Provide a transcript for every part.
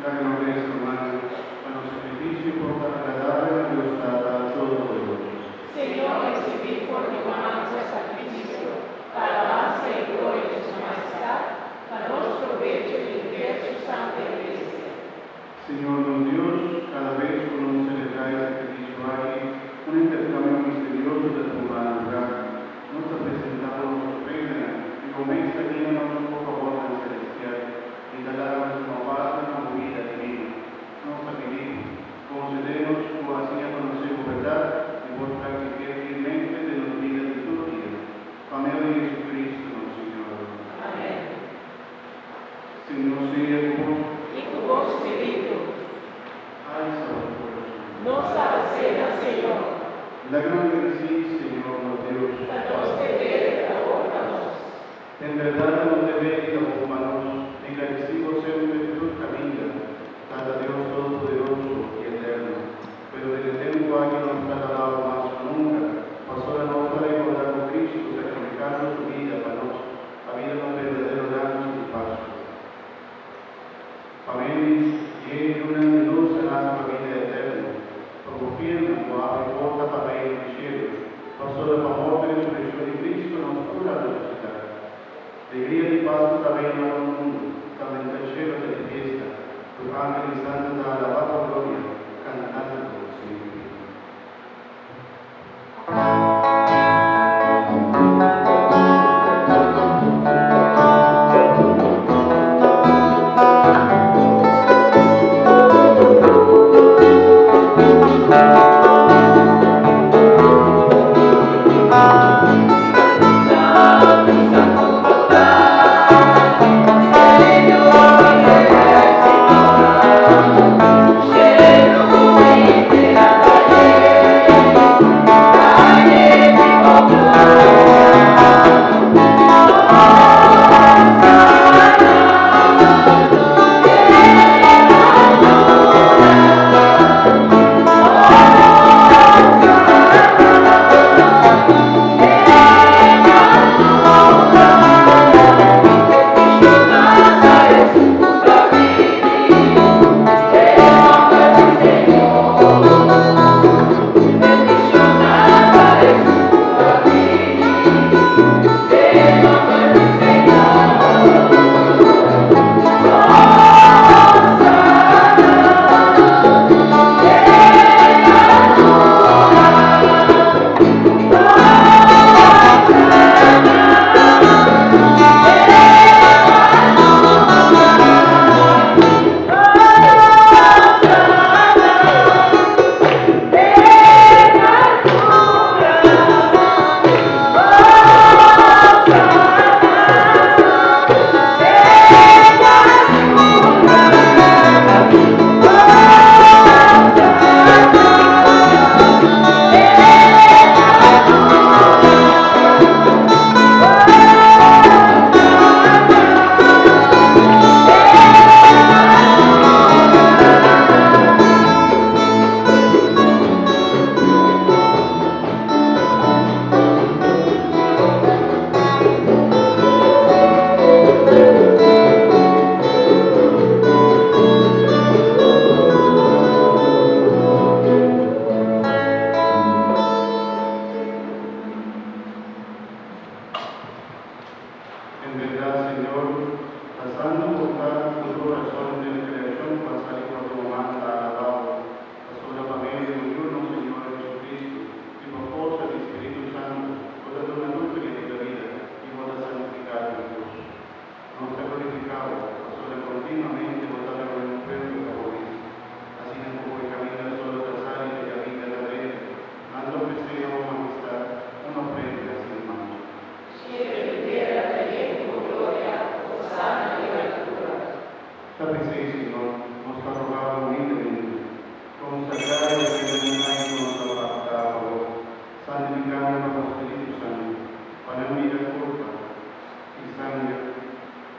La gloria es humana, a los sacrificios por agradable a Dios Tata Todopoderoso. Señor, recibid por mi mano el sacrificio, para alabanza y gloria de su majestad, para los provechos y bien de su santa iglesia. Señor Dios, cada vez que nos celebráis sacrificio hay un intercambio misterioso de tu humanidad. Nos ha presentado nuestra ofrenda y comienza a guiarnos por favor del celestial y talar nuestra paz y como vida divina. Nos pedimos, concedernos tu así a conocer tu verdad y por practicar fielmente de los días de tu vida. Amén de Jesucristo, nuestro Señor. Amén. Señor, sea con vos. Y tu voz espíritu, Alza los corazones. nos alcena, Señor, La gloria de sí, Señor, Dios. la nos te abórtanos. En verdad no te ve humanos, encarecido siempre tu camino, cada Dios todopoderoso y eterno. Pero desde el tiempo a que nos ha dado más nunca, pasó la noche de igualdad con Cristo, sacrificando su vida para nos, habiendo un verdadero daño y paso. Amén, y una luz en la vida eterna, promoviendo tu abre porta para ir al cielo, pasó la favor de la resurrección de Cristo, nos cura la velocidad. Alegría y paz también a todo el mundo, también el cielo de la fiesta, tu ángel y santo da alabado gloria, cantando siempre. En verdad, Señor, pasando por cada corazón de la creación, pasar por tu mano alabado, pasó la familia de uno, Señor Jesucristo, y por fuerza del Espíritu Santo, toda tu natura y tu vida, y vos la santificado en Dios. No te glorificado, pasó la continuamente, votada con el pueblo que favorece, así como el camino solo de sal y la vida de la vida, mando que sea, oh majestad, una ofrenda sin mancha. Tapecéis, Señor, nos ha rogado humildemente, consagrar el que nos ha apartado, santificando por el Espíritu Santo, para unir culpa y sangre,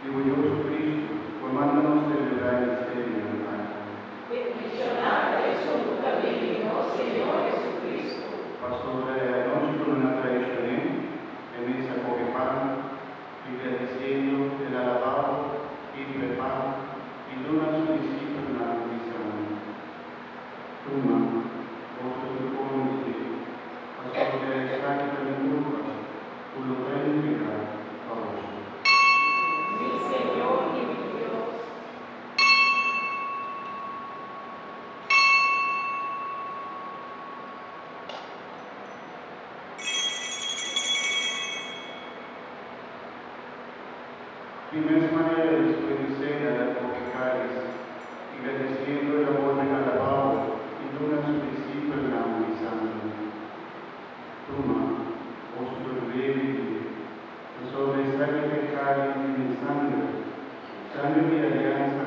y glorioso Cristo, formándonos celebrar el misterio de la paz. Misionare Gesù cammino, Signore Jesucristo. Pastor de la noche con una tradición, en esa come pan, y agradeciendo el alabado y preparo, y dona a sus discípulos Primeros manera de su escena tropicales, y bendeciendo el amor de alabado, y dona su discípulo el nombre santo. Toma, oh superviviente, sobre esta pecado y mi sangre de alianza